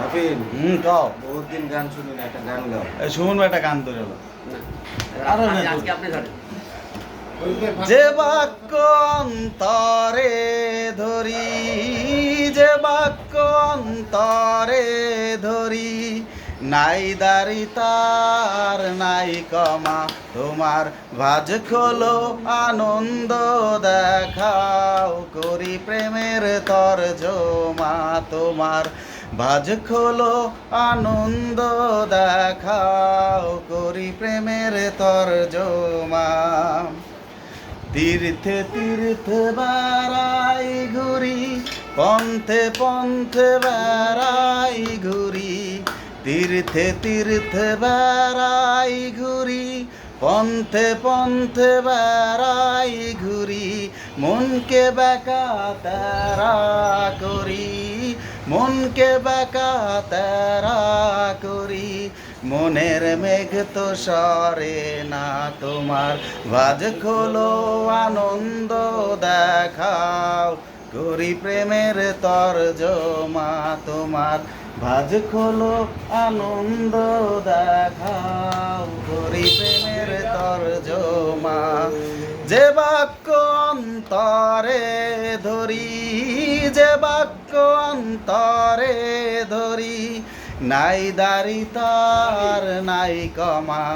নাফিন কও বহুত দিন গান শুনি না, একটা গান গাও। শুনুন একটা গান ধরে হলো আরো আজকে আপনি ধরেন। যে বাক্য অন্তরে ধরি, যে বাক্য অন্তরে ধরি, নাই দাড়ি তার নাই কমা, তোমার ভাজ খোলো আনন্দ দেখাও, করি প্রেমের তরজমা, তোমার ভাজ খোলো আনন্দ দেখাও, করি প্রেমের তরজমা। তীর্থে তীর্থে বেড়াই ঘুরি, পন্থে পন্থে বেড়াই ঘুরি, তীর্থে তীর্থে বেড়াই ঘুরি, পন্থে পন্থে বেড়াই ঘুরি, মনকে বেকা তেরা করি, মনকে বেকা তেরা করি, মনের মেঘ তো সরে না, তোমার ভাজ খোলো আনন্দ দেখাও, করি প্রেমের তরজমা, তোমার ভাজ খোলো আনন্দ দেখাও, করি প্রেমের তরজমা। যে বাক্য অন্তরে ধরি, যে বাক্য অন্তরে ধরি, নাই দাড়ি তার নাই কমা।